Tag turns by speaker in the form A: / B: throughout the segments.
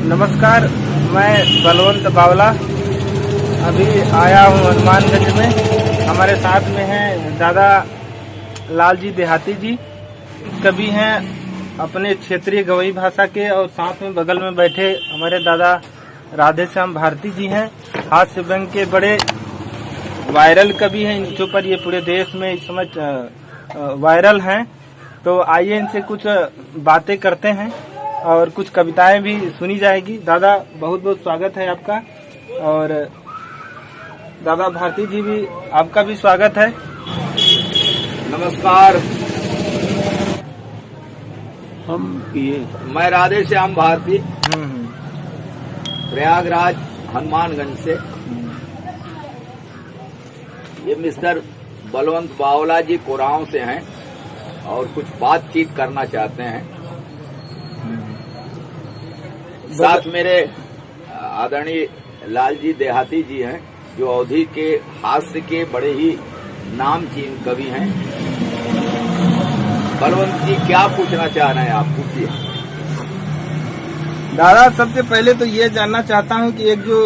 A: नमस्कार, मैं बलवंत बावला अभी आया हूँ हनुमानगंज में। हमारे साथ में हैं दादा लाल जी देहाती जी, कवि हैं अपने क्षेत्रीय गवई भाषा के, और साथ में बगल में बैठे हमारे दादा राधे श्याम भारती जी हैं, हास्य व्यंग के बड़े वायरल कवि हैं। इनके ऊपर ये पूरे देश में इस समय वायरल हैं। तो आइए इनसे कुछ बातें करते हैं और कुछ कविताएं भी सुनी जाएगी। दादा बहुत बहुत स्वागत है आपका, और दादा भारती जी भी आपका भी स्वागत है।
B: नमस्कार, मैं राधे श्याम भारती प्रयागराज हनुमानगंज से। ये मिस्टर बलवंत बावला जी कोरांव से हैं और कुछ बातचीत करना चाहते हैं। साथ मेरे आदरणीय लाल जी देहाती जी हैं, जो अवधी के हास्य के बड़े ही नामचीन कवि हैं। बलवंत जी क्या पूछना चाह रहे हैं, आप पूछिए।
A: दादा सबसे पहले तो ये जानना चाहता हूँ कि एक जो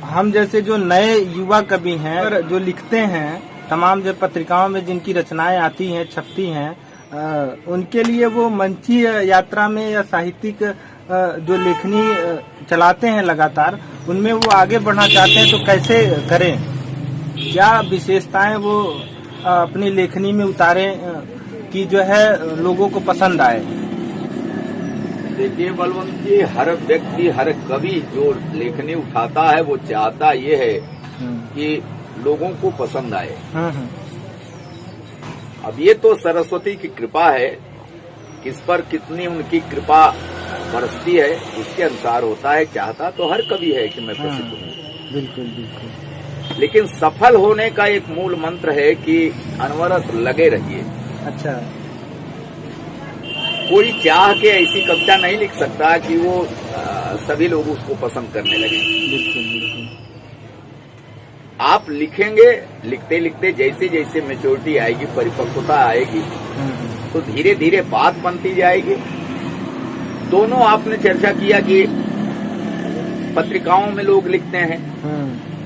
A: हम जैसे जो नए युवा कवि हैं और जो लिखते हैं, तमाम जो पत्रिकाओं में जिनकी रचनाएं आती हैं, छपती हैं, उनके लिए वो मंची यात्रा में या साहित्यिक जो लेखनी चलाते हैं लगातार, उनमें वो आगे बढ़ना चाहते हैं, तो कैसे करें? क्या विशेषताएं वो अपनी लेखनी में उतारें कि जो है लोगों को पसंद आए?
B: देखिए बलवंत जी, हर व्यक्ति, हर कवि जो लेखनी उठाता है वो चाहता ये है कि लोगों को पसंद आए। अब ये तो सरस्वती की कृपा है, किस पर कितनी उनकी कृपा बरसती है उसके अनुसार होता है। चाहता तो हर कवि है कि मैं प्रसिद्ध हूँ,
A: बिल्कुल बिल्कुल,
B: लेकिन सफल होने का एक मूल मंत्र है कि अनवरत लगे रहिए।
A: अच्छा,
B: कोई चाह के ऐसी कविता नहीं लिख सकता कि वो सभी लोग उसको पसंद करने लगे।
A: बिल्कुल बिल्कुल।
B: आप लिखेंगे, लिखते लिखते जैसे जैसे मैच्योरिटी आएगी, परिपक्वता आएगी, तो धीरे धीरे बात बनती जाएगी। दोनों आपने चर्चा किया कि पत्रिकाओं में लोग लिखते हैं,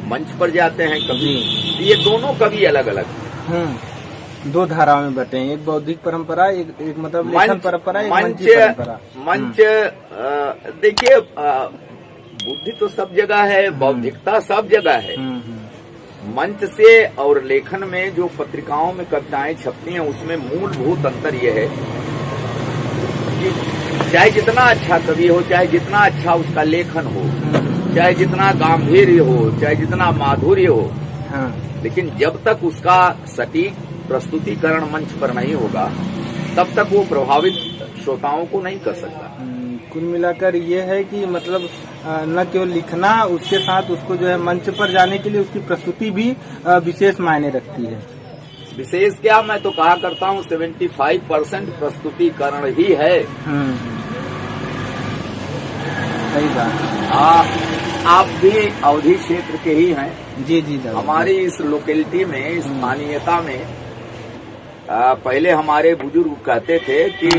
B: मंच पर जाते हैं कवि, ये दोनों कवि अलग अलग,
A: दो धाराओं में बटे हैं, एक बौद्धिक परंपरा, एक मतलब लेखन परंपरा, एक मंच परंपरा।
B: मंच देखिए, बुद्धि तो सब जगह है, बौद्धिकता सब जगह है। मंच से और लेखन में जो पत्रिकाओं में कविताएं छपती हैं, उसमें मूलभूत अंतर यह है कि चाहे जितना अच्छा कवि हो, चाहे जितना अच्छा उसका लेखन हो, चाहे जितना गांभीर्य हो, चाहे जितना माधुर्य हो, लेकिन जब तक उसका सटीक प्रस्तुतिकरण मंच पर नहीं होगा, तब तक वो प्रभावित श्रोताओं को नहीं कर सकता।
A: कुल मिलाकर ये है कि मतलब न केवल लिखना, उसके साथ उसको जो है मंच पर जाने के लिए उसकी प्रस्तुति भी विशेष मायने रखती है।
B: विशेष क्या, मैं तो कहा करता हूँ 75% प्रस्तुतिकरण ही है।
A: सही बात।
B: आप भी अवधी क्षेत्र के ही हैं।
A: जी जी दादा।
B: हमारी इस लोकेलिटी में, इस स्थानीयता में पहले हमारे बुजुर्ग कहते थे कि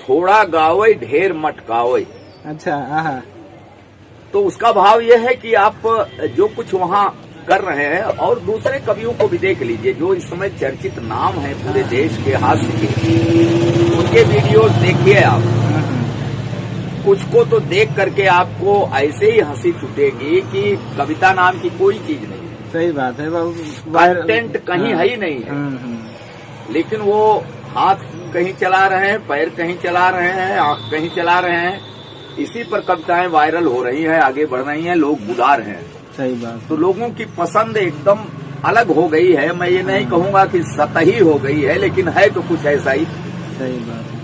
B: थोड़ा गावई ढेर मटकावई।
A: अच्छा,
B: तो उसका भाव यह है कि आप जो कुछ वहाँ कर रहे हैं, और दूसरे कवियों को भी देख लीजिए जो इस समय चर्चित नाम है पूरे देश के हास्य के, उनके वीडियो देखिए आप। कुछ को तो देख करके आपको ऐसे ही हंसी छूटेगी कि कविता नाम की कोई चीज नहीं है।
A: सही बात है,
B: कंटेंट कहीं है ही नहीं है। लेकिन वो हाथ कहीं चला रहे हैं, पैर कहीं चला रहे हैं, आंख कहीं चला रहे हैं, इसी पर कविताएं वायरल हो रही हैं, आगे बढ़ रही हैं, लोग बुला रहे हैं।
A: सही बात।
B: तो लोगों की पसंद एकदम अलग हो गई है। मैं ये नहीं कहूंगा कि सतही हो गई है, लेकिन है तो कुछ ऐसा ही।
A: सही बात है।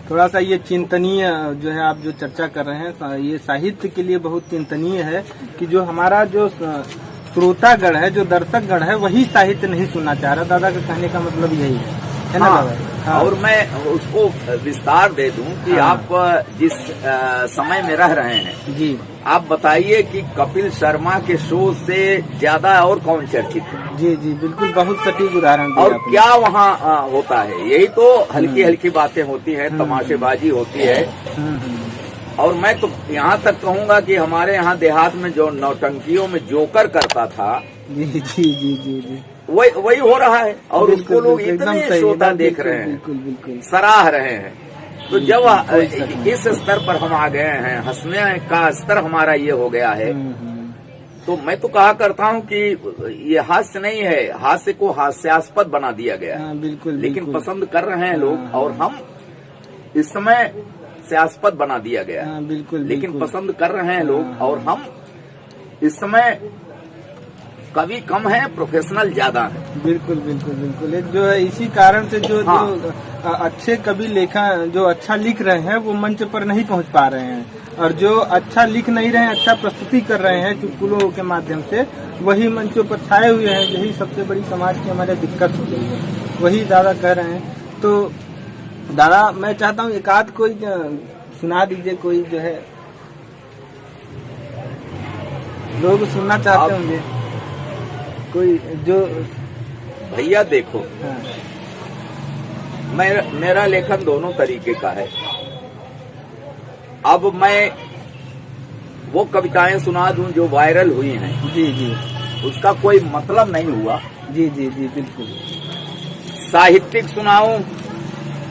A: थोड़ा सा ये चिंतनीय जो है, आप जो चर्चा कर रहे हैं, ये साहित्य के लिए बहुत चिंतनीय है कि जो हमारा जो श्रोतागण है, जो दर्शकगण है, वही साहित्य नहीं सुनना चाह रहा। दादा का कहने का मतलब यही है। है ना
B: हाँ,
A: दादा? हाँ।
B: और मैं उसको विस्तार दे दूं कि
A: हाँ।
B: आप जिस समय में रह रहे हैं,
A: जी
B: आप बताइए कि कपिल शर्मा के शो से ज्यादा और कौन चर्चित है?
A: जी जी बिल्कुल, बहुत सटीक उदाहरण दिया
B: और
A: आपने।
B: क्या वहाँ होता है? यही तो हल्की हल्की बातें होती हैं, तमाशेबाजी होती है। और मैं तो यहाँ तक कहूँगा कि हमारे यहाँ देहात में जो नौटंकियों में जोकर करता था,
A: जी जी जी जी जी
B: वही हो रहा है। और
A: बिल्कुल,
B: उसको लोग
A: बिल्कुल, एकदम
B: इतने
A: सही,
B: श्रोता
A: एकदम
B: देख
A: बिल्कुल,
B: रहे हैं,
A: बिल्कुल बिल्कुल।
B: सराह रहे हैं। तो जब
A: कोई शक नहीं।
B: इस स्तर पर हम आ गए हैं, हंसने का स्तर हमारा ये हो गया है, तो मैं तो कहा करता हूँ कि ये हास्य नहीं है, हास्य को हास्यास्पद बना दिया गया है।
A: हाँ, बिल्कुल
B: लेकिन
A: बिल्कुल।
B: पसंद कर रहे हैं लोग,
A: हाँ,
B: और हम इस समय हास्यास्पद बना दिया गया है।
A: हाँ, बिल्कुल
B: लेकिन
A: बिल्कुल।
B: पसंद कर रहे हैं लोग,
A: हाँ,
B: और हम इस समय कवि कम है, प्रोफेशनल ज्यादा है।
A: बिल्कुल बिल्कुल बिल्कुल। एक जो है इसी कारण से जो
B: हाँ।
A: जो अच्छे कवि जो अच्छा लिख रहे हैं वो मंच पर नहीं पहुंच पा रहे हैं, और जो अच्छा लिख नहीं रहे हैं, अच्छा प्रस्तुति कर रहे हैं चुटकुलों के माध्यम से, वही मंचों पर छाए हुए हैं। यही सबसे बड़ी समाज की हमारे दिक्कत हो गई है, वही दादा कह रहे हैं। तो दादा मैं चाहता हूँ एक आध कोई सुना दीजिए, कोई जो है लोग सुनना चाहते होंगे कोई जो।
B: भैया देखो,
A: हाँ
B: मेरा लेखन दोनों तरीके का है। अब मैं वो कविताएं सुना दूं जो वायरल हुई हैं,
A: जी जी
B: उसका कोई मतलब नहीं हुआ।
A: जी जी जी बिल्कुल।
B: साहित्यिक सुनाऊं,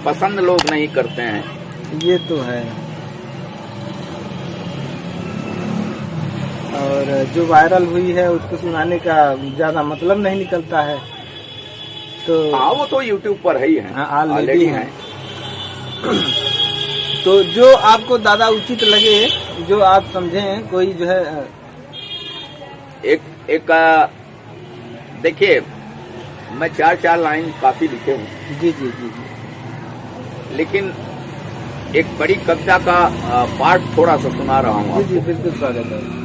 B: पसंद लोग नहीं करते हैं।
A: ये तो है, और जो वायरल हुई है उसको सुनाने का ज्यादा मतलब नहीं निकलता है। तो
B: हाँ, वो तो यूट्यूब पर ही है,
A: हाँ, ऑलरेडी
B: ऑलरेडी
A: है।
B: है।
A: तो जो आपको दादा उचित लगे, जो आप समझें, कोई जो है
B: एक देखिए, मैं चार लाइन काफी लिखे हूँ,
A: जी जी जी जी
B: लेकिन एक बड़ी कविता का पार्ट थोड़ा सा सुना रहा हूँ
A: जी जी
B: आपको।
A: बिल्कुल स्वागत है।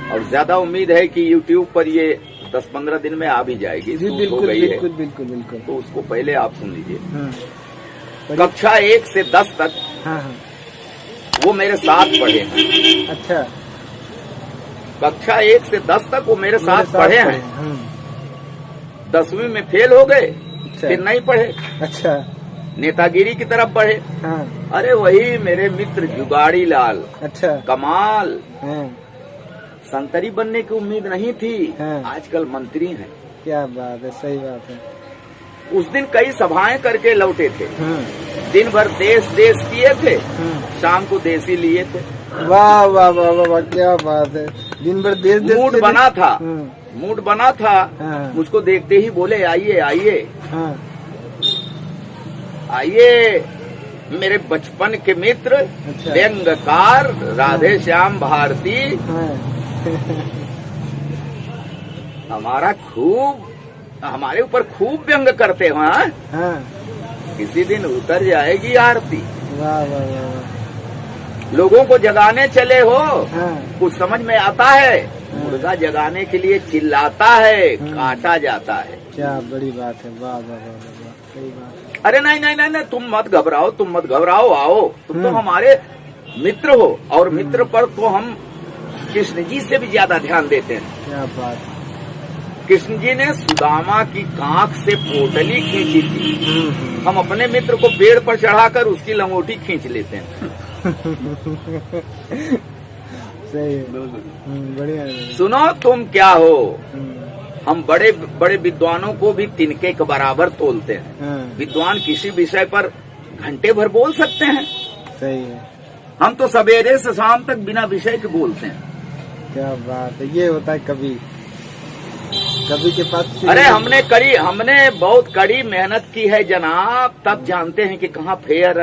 B: और ज्यादा उम्मीद है कि YouTube पर ये 10-15 दिन में आ भी जाएगी,
A: जी
B: शूट हो
A: बिल्कुल
B: गई
A: बिल्कुल
B: है,
A: बिल्कुल बिल्कुल।
B: तो उसको पहले आप सुन लीजिए।
A: पढ़िए।
B: कक्षा 1 से 10 तक
A: हाँ हाँ
B: वो मेरे साथ पढ़े हैं।
A: अच्छा,
B: कक्षा 1 से 10 तक वो मेरे साथ पढ़े हैं।
A: हाँ,
B: 10वीं में फेल हो गए,
A: अच्छा
B: फिर नहीं पढ़े,
A: अच्छा
B: नेतागिरी की तरफ बढ़े।
A: हाँ
B: अरे वही मेरे मित्र जुगाड़ी लाल,
A: अच्छा
B: कमाल,
A: हाँ,
B: संतरी बनने की उम्मीद नहीं थी,
A: हाँ।
B: आजकल मंत्री हैं।
A: क्या बात है, सही बात है।
B: उस दिन कई सभाएं करके लौटे थे,
A: हाँ
B: दिन भर देश किए थे,
A: हाँ।
B: शाम को देसी लिए थे।
A: वाह वाह वाह वाह वाह, क्या बात है। दिन भर देश
B: मूड
A: के
B: बना था,
A: हाँ,
B: मूड बना था।
A: हाँ।
B: मुझको देखते ही बोले आइए आइए
A: हाँ
B: आइए, मेरे बचपन के मित्र,
A: अच्छा।
B: व्यंगकार राधे श्याम भारती,
A: हाँ
B: हमारे ऊपर खूब व्यंग करते हो। हाँ?
A: हाँ,
B: किसी दिन उतर जाएगी आरती।
A: वाह वाह वाह वाह,
B: लोगों को जगाने चले हो,
A: हाँ
B: कुछ समझ में आता है? मुर्गा जगाने के लिए चिल्लाता है, काटा जाता है।
A: क्या बड़ी बात है, वाह वाह वाह वाह वाह, सही बात है।
B: अरे नहीं नहीं नहीं नहीं, तुम मत घबराओ, आओ, तुम तो हमारे मित्र हो, और मित्र पर तो हम कृष्ण जी से भी ज्यादा ध्यान देते हैं।
A: क्या बात है।
B: कृष्ण जी ने सुदामा की कांख से पोटली खींची थी, हम अपने मित्र को पेड़ पर चढ़ाकर उसकी लंगोटी खींच लेते हैं।
A: सही है, बढ़िया है।
B: सुनो तुम क्या हो,
A: हम्म,
B: हम बड़े बड़े विद्वानों को भी तिनके के बराबर तोलते हैं।
A: हाँ,
B: विद्वान किसी विषय पर घंटे भर बोल सकते हैं,
A: सही है।
B: हम तो सवेरे से शाम तक बिना विषय के बोलते हैं।
A: क्या बात है, ये होता है कवि के पास।
B: अरे हमने बहुत कड़ी मेहनत की है जनाब, तब जानते हैं कि कहाँ फेयर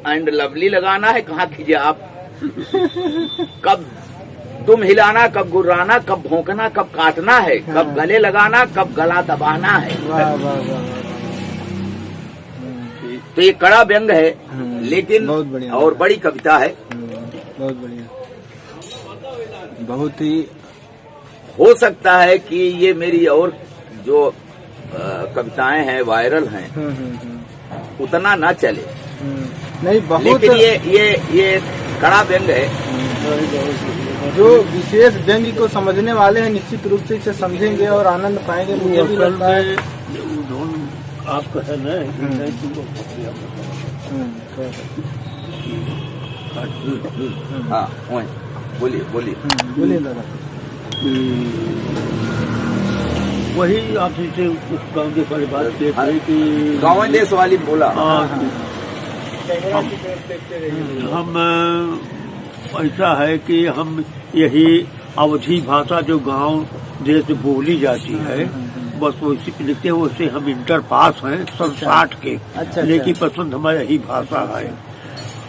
B: एंड लवली लगाना है, कहाँ खिजाब, कब दुम हिलाना, कब गुर्राना, कब भौंकना, कब काटना है, कब गले लगाना, कब गला दबाना है।
A: वाह वाह वाह वाह,
B: तो ये कड़ा व्यंग है, लेकिन
A: बहुत बढ़िया,
B: और बड़ी कविता है।
A: बहुत बढ़िया, बहुत ही।
B: हो सकता है कि ये मेरी और जो कविताएं हैं वायरल हैं उतना ना चले।
A: नहीं बहुत,
B: लेकिन ये कड़ा व्यंग है।
A: जो विशेष व्यंग्य को समझने वाले हैं निश्चित रूप से इसे समझेंगे और आनंद पाएंगे। मुझे भी लगता है
C: आपका है ना।
B: हाँ बोलिए बोलिए
A: बोलिए दादा।
C: वही आप से उस गाँव देश वाली बात किए थे कि
B: गाँव देश वाली बोला।
C: हम ऐसा है कि हम यही अवधी भाषा जो गांव देश में बोली जाती है बस वैसे पे लिखते हैं। वैसे हम इंटर पास हैं सन 60 के।
A: अच्छा।
C: लेकिन पसंद हमारी यही भाषा है।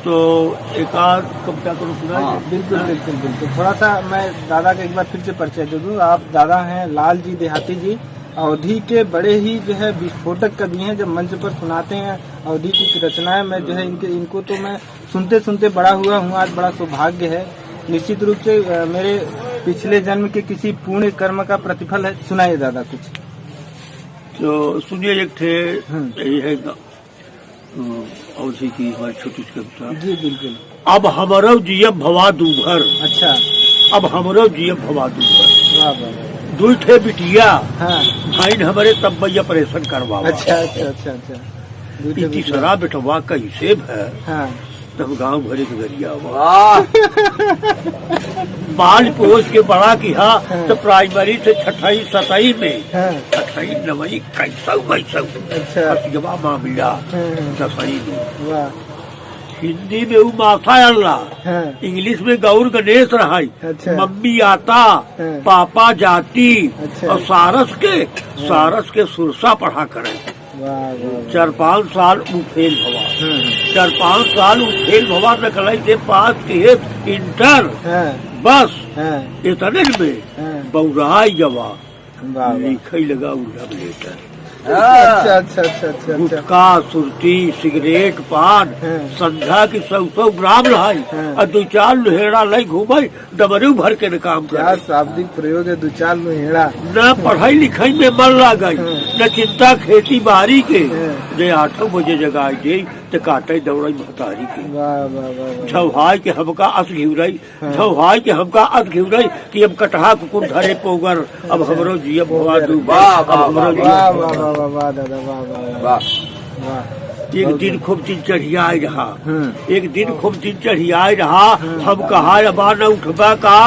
C: तो एक आध कविता को सुना।
A: बिल्कुल बिल्कुल बिल्कुल। थोड़ा सा मैं दादा का एक बार फिर से परिचय दे दूँ। आप दादा हैं लाल जी देहाती जी, अवधी के बड़े ही जो है विस्फोटक कवि हैं। जब मंच पर सुनाते हैं अवधी की रचनाएं, मैं जो है इनको तो मैं सुनते सुनते बड़ा हुआ हूँ। आज बड़ा सौभाग्य है। निश्चित रूप से मेरे पिछले जन्म के किसी पुण्य कर्म का प्रतिफल है। सुनाइए दादा कुछ।
C: तो सुनिए एक थे यही है अवधी की हमारी छोटी कविता।
A: जी बिल्कुल।
C: अब हमरो जियब भवा दूभर।
A: अच्छा।
C: अब हमरो जियब भवा दूभर।
A: वाह वाह।
C: दुई ठे बिटिया
A: हाँ।
C: भाई हमारे तब भैया ऑपरेशन करवा।
A: अच्छा अच्छा अच्छा अच्छा।
C: तीसरा बेटवा कैसे है।
A: हाँ।
C: तब गांव भरे के गरिया
B: वाह।
C: बाल पोष के बड़ा किया तो प्राइमरी से छठाई सताई में छठाई नवई कैसा वैसा।
A: अच्छा।
C: जवाब मामला दसई में।
A: वाह।
C: हिंदी में वो माथा अल्लाह, इंग्लिश में गौर गणेश रहाई।
A: अच्छा।
C: मम्मी आता पापा जाती।
A: अच्छा।
C: और सारस के सुरसा पढ़ा करे। 4-5 साल वो फेल भवा। 4-5 साल वो फेल भवा निकल से पास किए इंटर। बस इतने में बौराई जवा लिखे लगा उल्टा लेटर।
A: अच्छा अच्छा अच्छा अच्छा।
C: गुटखा सुरती सिगरेट पान संध्या की 100 ग्राम रहाई और 2-4 लुहेड़ा लाई घूमाई डबरू भर के न काम कर।
A: क्या शाब्दिक प्रयोग है 2-4 लुहेड़ा।
C: न पढ़ाई लिखाई में मन लगाई न चिंता खेती बाड़ी के। जे 8 बजे जगा दे तो काटे दौड़ाई महतारी के। झवाई के हमका अस घिवराई झवाई के हमका अस घिवराई कि हम कटहा कुकुर धरे पोगर। अब हमरो जियब भवा दू।
A: दादा वाह।
C: एक दिन खूब दिन चढ़ियाई रहा। एक दिन खूब दिन चढ़ियाई रहा। हम कहा अबा न उठबा का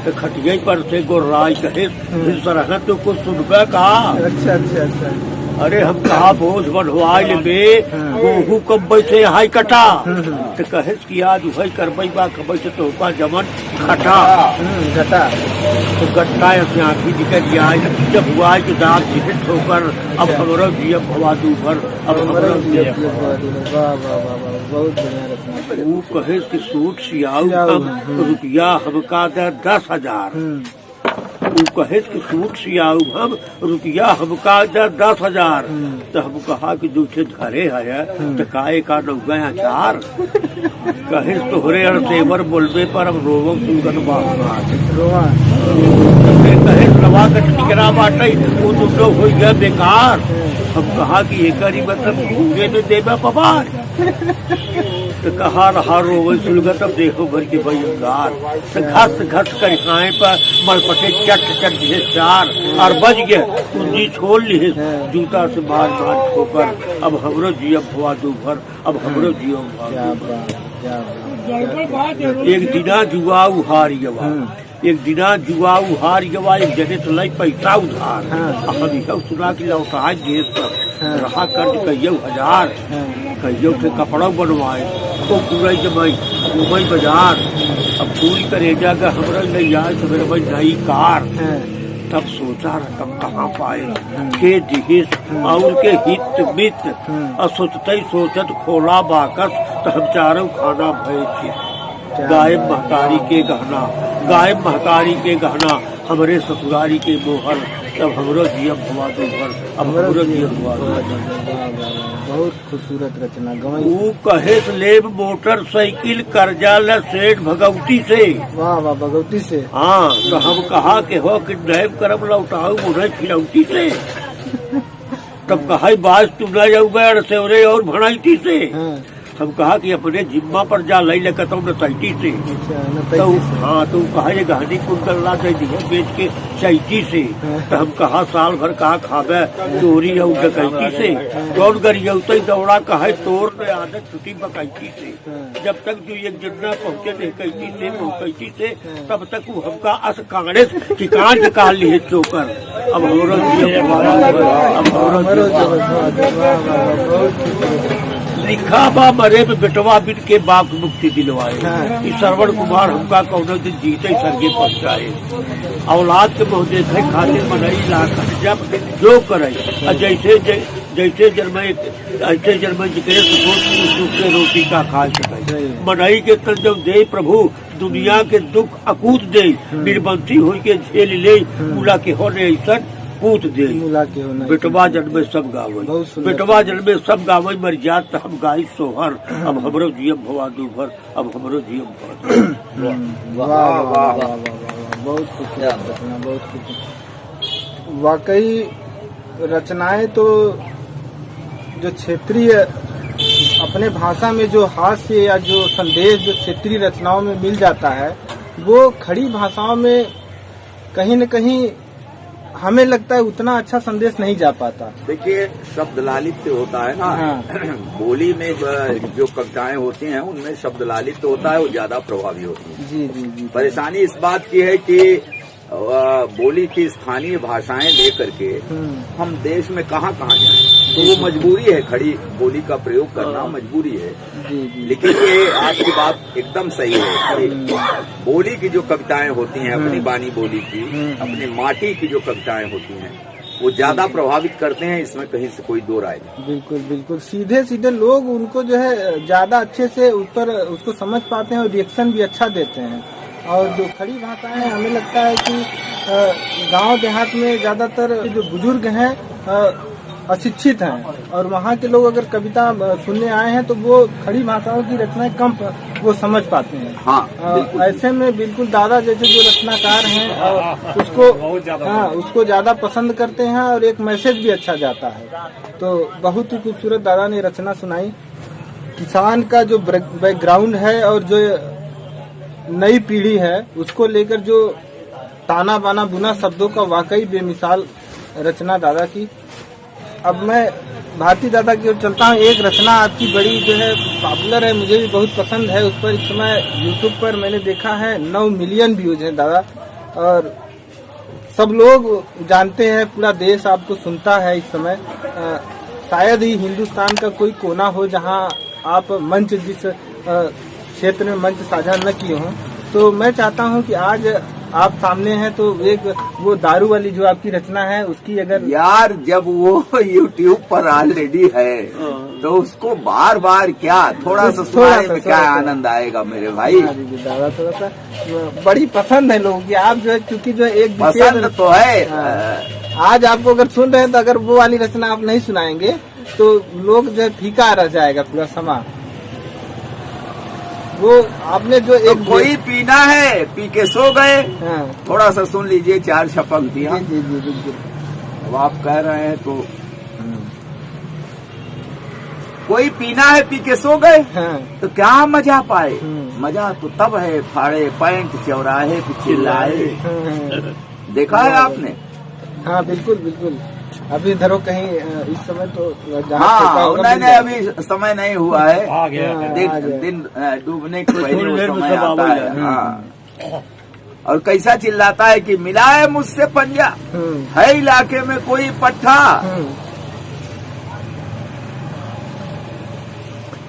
C: तो खटिया पर से गोर्राई कहे फिर सरह तो कुछ सुनबा का।
A: अच्छा अच्छा अच्छा।
C: अरे हम कहा बोझ बढ़वाई बे गोहू कब बैठे हाई कटा तो कहे कि आज वही करबई बा कब से तो जमन खटा
A: घटा
C: तो गट्टा आँखी निकल जाए जब हुआ के दांत जिसे ठोकर। अब हमरो जियब भवा दूभर। अब हमरो जियब
A: बहुत बढ़िया रचना।
C: वो कहे कि सूट सियाऊ हम रुपया हमका दे 10,000। वो कहे कि सूट सियाऊ हम रुपया हमका दे 10,000। तो हम कहा कि दूसरे धरे है तो काहे का नौगा अचार। कहे तोहरे अड़सेवर बोलबे पर हम रोवो सुगन रोवा। कहे रवा का टिकरा बाटे वो तुम लोग हो गया बेकार। हम कहा कि एक मतलब भूखे में देवा पवार। तो कहा रहा रोवे सुलगत अब देखो घर के भयंगार। तो घस कर खाए पर मलपटे चट चट दिए 4 और बज गए कुंजी छोड़ लिए जूता से मार ठोकर। अब हमरो जियब भवा दूभर। अब हमरो जियब भवा। एक दिना जुआ उहार गवा। एक दिना जुआ उहार गवा। एक जने तो लाई पैसा उधार। हम सब सुना की लौटा देश पर रहा कर्ज कहियो 1000। कहियो के कपड़ा बनवाए तो पूरा जमाई घूमई बाजार। अब फूल करेजा का हमरा नहीं आए तो मेरे भाई नई कार। तब सोचा रकम कहाँ पाए के दिहिस और के हित मित। और सोचते सोचत खोला बाकस तो हम चारों खाना भय थे। गायब महतारी के गहना गायब महतारी के गहना हमरे ससुरारी के मोहर। तब हमरो जियब भवा दूभर। अब हमरो जियब भवा
A: बहुत खूबसूरत रचना।
C: वो कहे लेब मोटरसाइकिल कर्जा ल सेठ भगवती से।
A: वाह वाह भगवती से।
C: हाँ तो हम कहा कि हो कि ड्राइव करब लौटाऊ उन्हें खिलौती से। तब कहा बाज तू न जाऊ सेवरे और भणाइती से। हम कहा कि अपने जिम्मा पर जा लई लेकर नतैती से। तो हाँ तो कहा ये गहनी कुंडल ला दे दिया बेच के चैती से। तो हम कहा साल भर कहा खाबे चोरी और डकैती से। कौन गरियौते दौड़ा कहा तोड़ ने आदत छुट्टी बकैती से। जब तक जो एक जन्ना पहुँचे कहती से पहुँचती से तब तक वो हमका अस कांगड़े की कांड निकाल लिए चोकर। अब लिखा बा मरे में बेटवा बिन के बाप मुक्ति दिलवाए। इस श्रवण कुमार हमका कौनो दिन जीते सर्गे पहुँचाए। औलाद के मुँह देखे खातिर मनई लाकर जब जो करे जैसे जैसे जन्मे ऐसे जन्मे जितने सूखे रोटी का खा सके। मनई के तन जब दे प्रभु दुनिया के दुख अकूत दे। निर्बंसी हो के झेल ले मुला के होने ऐसा पूत दे। बेटवा जन्मे सब गावे बेटवा जन्मे सब गावे मर जात तो हम गाई सोहर। अब हमरो जियम भवा दूभर अब हमरो जियम
A: बहुत कुछ रचना बहुत कुछ वाकई रचनाएं तो जो क्षेत्रीय अपने भाषा में जो हास्य या जो संदेश जो क्षेत्रीय रचनाओं में मिल जाता है वो खड़ी भाषाओं में कहीं न कहीं हमें लगता है उतना अच्छा संदेश नहीं जा पाता।
B: देखिए शब्द लालित्य होता है ना। बोली में जो कविताएं होती हैं उनमें शब्द लालित्य होता है वो ज्यादा प्रभावी होती है। जी। परेशानी इस बात की है कि बोली की स्थानीय भाषाएं लेकर के हम देश में कहाँ जाएं। तो वो मजबूरी है, खड़ी बोली का प्रयोग करना मजबूरी है। लेकिन ये आपकी बात एकदम सही है कि बोली की जो कविताएं होती हैं अपनी बानी बोली की अपनी माटी की जो कविताएं होती हैं वो ज्यादा प्रभावित करते हैं। इसमें कहीं से कोई दो राय नहीं।
A: बिल्कुल सीधे लोग उनको जो है ज्यादा अच्छे से उस पर उसको समझ पाते हैं और रिएक्शन भी अच्छा देते हैं। और जो खड़ी भाषाएं हमें लगता है कि गांव देहात में ज्यादातर जो बुजुर्ग हैं अशिक्षित हैं और वहाँ के लोग अगर कविता सुनने आए हैं तो वो खड़ी भाषाओं की रचनाएं कम वो समझ पाते हैं। ऐसे में बिल्कुल दादा जैसे जो रचनाकार हैं उसको ज्यादा पसंद करते हैं और एक मैसेज भी अच्छा जाता है। तो बहुत ही खूबसूरत दादा ने रचना सुनाई। किसान का जो बैकग्राउंड है और जो नई पीढ़ी है उसको लेकर जो ताना बाना बुना शब्दों का वाकई बेमिसाल रचना दादा की। अब मैं भारती दादा की ओर चलता हूँ। एक रचना आपकी बड़ी जो है पॉपुलर है, मुझे भी बहुत पसंद है। उस पर इस समय यूट्यूब पर मैंने देखा है 9 मिलियन व्यूज हैं दादा और सब लोग जानते हैं, पूरा देश आपको सुनता है इस समय। शायद ही हिंदुस्तान का कोई कोना हो जहाँ आप मंच जिस क्षेत्र में मंच साझा न किए हों। तो मैं चाहता हूं कि आज आप सामने हैं तो एक वो दारू वाली जो आपकी रचना है उसकी अगर
B: यार जब वो YouTube पर ऑलरेडी है तो उसको बार बार क्या थोड़ा सा क्या आनंद आएगा मेरे भाई।
A: दादा थोड़ा सा बड़ी पसंद है लोगों की। आप जो है क्योंकि जो एक
B: पसंद तो है।
A: आज आपको अगर सुन रहे हैं तो अगर वो वाली रचना आप नहीं सुनाएंगे तो लोग जो है फीका रह जाएगा पूरा समा। वो आपने जो एक
B: तो कोई पीना है पी के सो गए। थोड़ा सा सुन लीजिए 4 छपक दिया।
A: जी बिल्कुल।
B: अब आप कह रहे हैं तो कोई पीना है पी के सो गए तो क्या मजा पाए। मजा तो तब है फाड़े पैंट चौराहे पे चिल्लाए। देखा है आपने।
A: हाँ बिल्कुल। अभी इधरों कहीं इस समय तो
B: नहीं अभी समय नहीं हुआ है। दिन डूबने के पहले वो समय आता है। और कैसा चिल्लाता है कि मिला है मुझसे पंजा है इलाके में कोई पट्टा।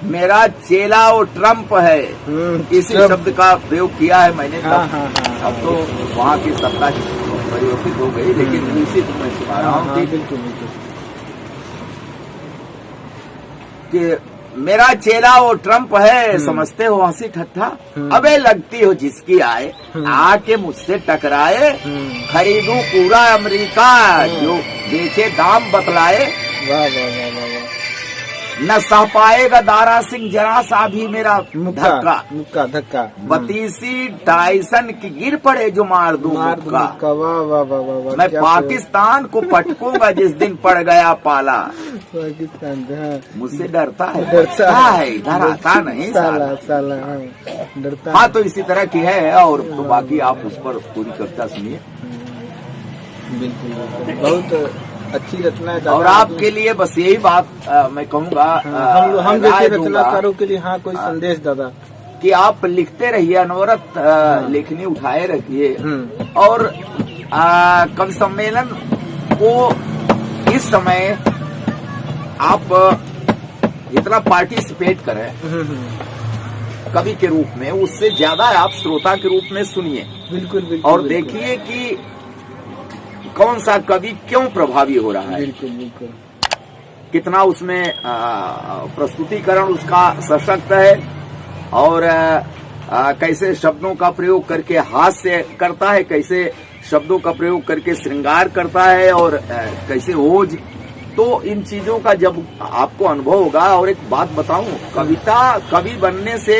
B: मेरा चेला वो ट्रम्प है। इसी शब्द का प्रयोग किया है मैंने। अब तो वहाँ की सत्ता परिवर्तित हो गई लेकिन उसी को मैं सुना रहा हूँ कि मेरा चेला वो ट्रम्प है समझते हो हंसी ठट्ठा। अबे लगती हो जिसकी आए आके मुझसे टकराए। खरीदूं पूरा अमेरिका जो बेचे दाम बतलाए। न सह पाएगा दारा सिंह जरा सा भी मेरा धक्का।
A: मुक्का धक्का।
B: बतीसी टाइसन की गिर पड़े जो मार दूं मुक्का।
A: वाह वाह वाह वाह।
B: मैं पाकिस्तान को पटकूंगा जिस दिन पड़ गया पाला।
A: पाकिस्तान
B: मुझसे डरता है,
A: डरता
B: है, इधर आता नहीं साला।
A: डरता।
B: हाँ, तो इसी तरह की है। और तो बाकी आप उस पर पूरी कविता सुनिए।
A: बिल्कुल, बहुत अच्छी रचना है।
B: और आपके लिए बस यही बात मैं कहूँगा,
A: हम जैसे रचनाकारों के लिए हाँ कोई संदेश दादा,
B: कि आप लिखते रहिए, अनवरत लेखनी उठाए रखिए। और कवि सम्मेलन को इस समय आप जितना पार्टिसिपेट करें कवि के रूप में, उससे ज्यादा आप श्रोता के रूप में सुनिए।
A: बिल्कुल।
B: और देखिए कि कौन सा कवि क्यों प्रभावी हो रहा है।
A: बिल्कुल।
B: कितना उसमें प्रस्तुतिकरण उसका सशक्त है, और कैसे शब्दों का प्रयोग करके हास्य करता है, कैसे शब्दों का प्रयोग करके श्रृंगार करता है, और कैसे ओज। तो इन चीजों का जब आपको अनुभव होगा। और एक बात बताऊं, कवि बनने से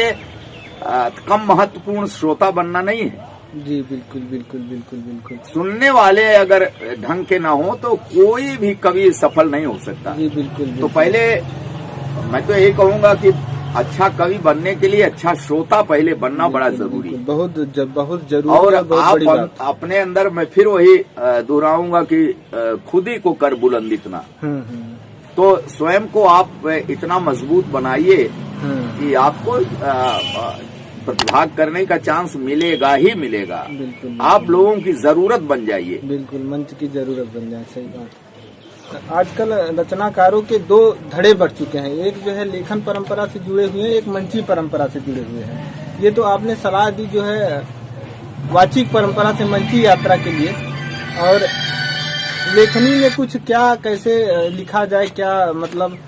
B: कम महत्वपूर्ण श्रोता बनना नहीं है
A: जी। बिल्कुल।
B: सुनने वाले अगर ढंग के ना हो तो कोई भी कवि सफल नहीं हो सकता
A: जी। बिल्कुल।
B: तो पहले मैं तो यही कहूंगा कि अच्छा कवि बनने के लिए अच्छा श्रोता पहले बनना बड़ा जरूरी है।
A: बहुत जरूरी।
B: और आप अपने अंदर, मैं फिर वही दोहराऊंगा कि खुद ही को कर बुलंद इतना। तो स्वयं को आप इतना मजबूत बनाइए कि आपको प्रतिभाग करने का चांस मिलेगा ही मिलेगा।
A: बिल्कुल।
B: आप लोगों की जरूरत बन जाइए।
A: बिल्कुल, मंच की जरूरत बन जाए। सही बात। आजकल रचनाकारों के दो धड़े बढ़ चुके हैं, एक जो है लेखन परंपरा से जुड़े हुए हैं, एक मंची परंपरा से जुड़े हुए हैं। ये तो आपने सलाह दी जो है वाचिक परंपरा से मंची यात्रा के लिए। और लेखनी में कुछ क्या, कैसे लिखा जाए, क्या मतलब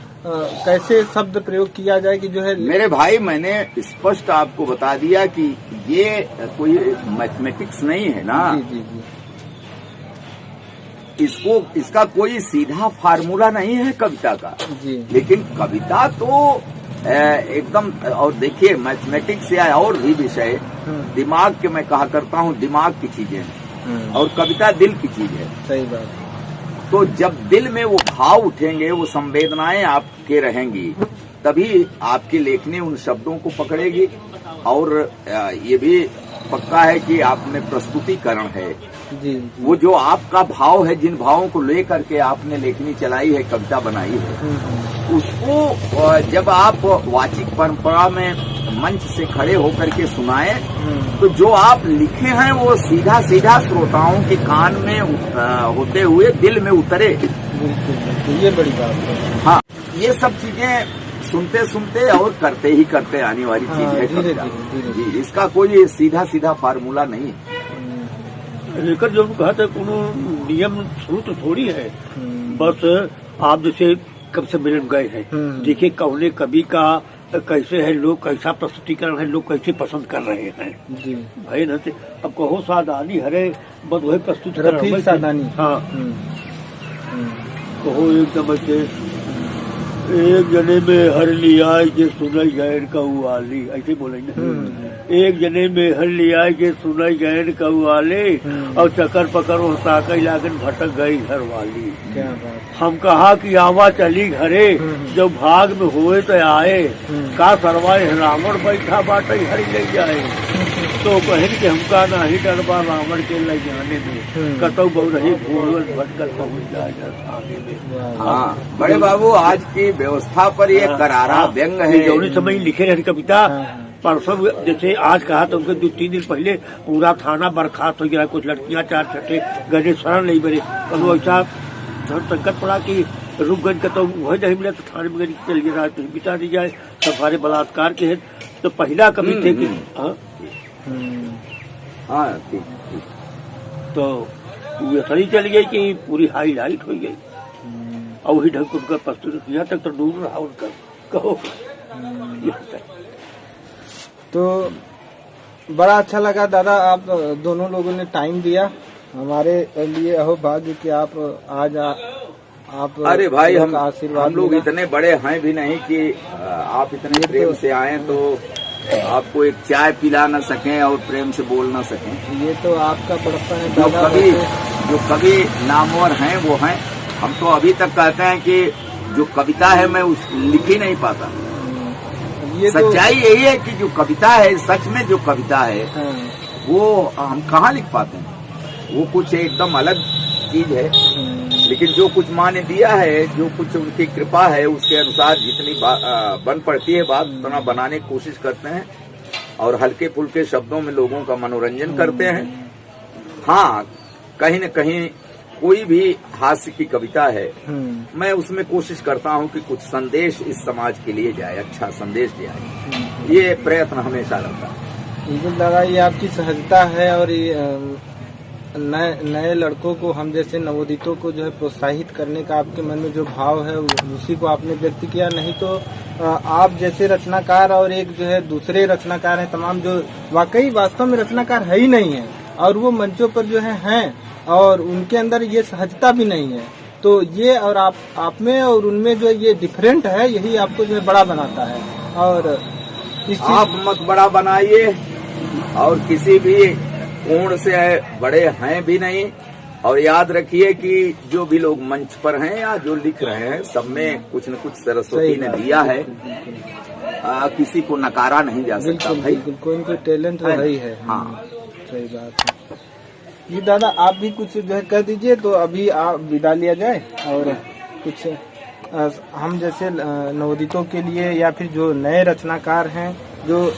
A: कैसे शब्द प्रयोग किया जाए कि जो है।
B: मेरे भाई, मैंने स्पष्ट आपको बता दिया कि ये कोई मैथमेटिक्स नहीं है ना।
A: जी।
B: इसका कोई सीधा फार्मूला नहीं है कविता का
A: जी।
B: लेकिन कविता तो एकदम। और देखिए, मैथमेटिक्स या और भी विषय दिमाग के, मैं कहा करता हूँ, दिमाग की चीजें हैं, और कविता दिल की चीज है।
A: सही बात।
B: तो जब दिल में वो भाव उठेंगे, वो संवेदनाएं आपके रहेंगी, तभी आपकी लेखनी उन शब्दों को पकड़ेगी। और ये भी पक्का है कि आप में प्रस्तुतिकरण है
A: जी।
B: वो जो आपका भाव है, जिन भावों को लेकर के आपने लेखनी चलाई है, कविता बनाई है, उसको जब आप वाचिक परंपरा में मंच से खड़े होकर के सुनाएं, तो जो आप लिखे हैं वो सीधा सीधा श्रोताओं के कान में होते हुए दिल में उतरे।
A: बिल्कुल, ये बड़ी बात है।
B: हाँ, ये सब चीजें सुनते सुनते और करते ही करते आने वाली चीज है कविता। जी, इसका कोई सीधा सीधा फार्मूला नहीं है।
C: लेकर जो कहते कोनो नियम सूत्र थोड़ी है। बस आप जैसे कब से मिलन गए हैं, देखिए कौने कवि का कैसे है, लोग कैसा प्रस्तुतिकरण है, लोग कैसे पसंद कर रहे हैं
A: जी
C: भाई न। अब कहो सादानी हरे बस वही प्रस्तुत
A: सादानी।
C: हाँ, कहो एकदम से एक जने में हर लिया जे सुनई गैर कौआली, ऐसे बोलेंगे। एक जने में हर लिया जे सुनई गैर कौआली, और चक्कर पकड़ ताकई लागन भटक गई घर वाली।
A: क्या बात।
C: हम कहा कि आवा चली घरे, जब भाग में हुए तो आए, का सरवाए रावण बैठा बाटे हरी ले जाए। तो कहन के हमका नहीं डरबा रावण के ले जाने में, कतौ बहु रही भूल भटकर पहुंच जाए आगे में।
B: हाँ बड़े बाबू, आज की व्यवस्था पर ये करारा व्यंग है।
C: जौनी समय लिखे रहे कविता, परसों जैसे आज कहा तो उनके 2-3 दिन पहले पूरा थाना बर्खास्त हो गया। कुछ लड़कियां 4 छठे गए शरण नहीं बने, तो ऐसा संकट पड़ा कि रुक गए, तो वही नहीं मिला तो थाने में चल गया, बिता दी जाए। सब सारे बलात्कार के हैं। तो पहला कवि थे कि
B: हाँ,
C: तो ये सही चली गई कि पूरी हाईलाइट हो गई, और वही ढंग उनका प्रस्तुत किया तक तो दूर रहा उनका। कहो
A: तो बड़ा अच्छा लगा दादा, आप दोनों लोगों ने टाइम दिया हमारे लिए। अहो भाग्य कि आप आज आप
B: अरे भाई, हम
A: आशीर्वाद
B: लोग
A: मिला।
B: इतने बड़े हैं भी नहीं कि आप इतने प्रेम से आए तो आपको एक चाय पिला न सकें और प्रेम से बोल न सकें।
A: ये तो आपका बड़प्पन है
B: जो
A: दादा।
B: कवि नामवर हैं वो हैं। हम तो अभी तक कहते हैं कि जो कविता है मैं उस लिख ही नहीं पाता।
A: ये तो
B: सच्चाई यही है कि जो कविता है, सच में जो कविता है
A: हाँ,
B: वो हम कहाँ लिख पाते हैं। वो कुछ एकदम अलग चीज है। लेकिन जो कुछ माँ ने दिया है, जो कुछ उनकी कृपा है, उसके अनुसार जितनी बन पड़ती है बात उतना बनाने की कोशिश करते हैं और हल्के फुल्के शब्दों में लोगों का मनोरंजन करते हैं। हाँ, कहीं न कहीं कोई भी हास्य की कविता है, मैं उसमें कोशिश करता हूँ कि कुछ संदेश इस समाज के लिए जाए, अच्छा संदेश जाए। ये प्रयत्न हमेशा रहता है।
A: बिल्कुल दादा, ये आपकी सहजता है और ये नए लड़कों को, हम जैसे नवोदितों को जो है प्रोत्साहित करने का आपके मन में जो भाव है उसी को आपने व्यक्त किया। नहीं तो आप जैसे रचनाकार और एक जो है दूसरे रचनाकार हैं तमाम, जो वाकई वास्तव में रचनाकार है ही नहीं है और वो मंचों पर जो हैं और उनके अंदर ये सहजता भी नहीं है। तो ये और आप में और उनमें जो ये डिफरेंट है, यही आपको जो है बड़ा बनाता है। और
B: आप मत बड़ा बनाइए और किसी भी कोण से बड़े हैं भी नहीं। और याद रखिए कि जो भी लोग मंच पर हैं या जो लिख रहे हैं, सब में कुछ न कुछ सरस्वती ने दिया है। किसी को नकारा नहीं जा सकता भाई।
A: कोई न कोई टैलेंट है ही है।
B: हाँ,
A: सही बात है। जी दादा, आप भी कुछ जो है कह दीजिए तो अभी आप विदा लिया जाए। और कुछ हम जैसे नवोदितों के लिए या फिर जो नए रचनाकार हैं जो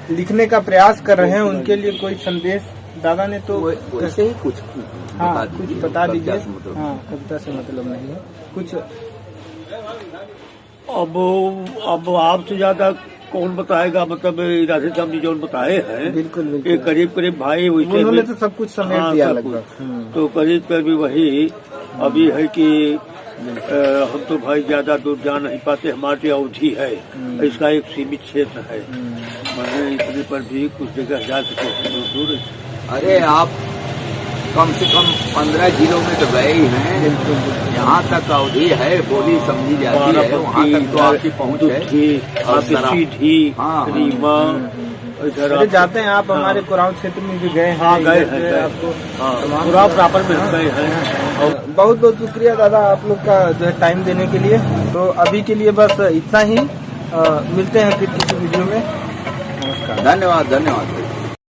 A: लिखने का प्रयास कर रहे हैं, उनके लिए कोई संदेश दादा ने तो
B: वैसे ही कुछ
A: हाँ कुछ बता दीजिए। हाँ, कविता से मतलब नहीं है कुछ।
C: अब आपसे ज्यादा कौन बताएगा, मतलब राधे श्याम जी जो बताए हैं।
A: बिल्कुल
C: ये करीब भाई वैसे
A: उन्होंने तो सब कुछ समेट दिया लगभग।
C: तो करीब वही अभी है कि हम तो भाई ज्यादा दूर जा नहीं पाते, हमारी अवधि है, इसका एक सीमित क्षेत्र है। मैंने इतने पर भी कुछ जगह जा सके दूर।
B: अरे आप कम से कम 15 किलोमीटर गए ही हैं। यहाँ तक अवधि है, बोली समझी जाती है, वहाँ तक तो आपकी पहुँच है। हाँ,
C: रीमा
A: इधर जाते हैं आप। हमारे कुराव क्षेत्र में भी गए हैं।
C: हाँ, गए हैं
A: आपको
C: कुराव प्रॉपर में गए हैं।
A: बहुत बहुत शुक्रिया दादा आप लोग का जो है टाइम देने के लिए। तो अभी के लिए बस इतना ही। मिलते हैं फिर किसी वीडियो में। नमस्कार।
B: धन्यवाद।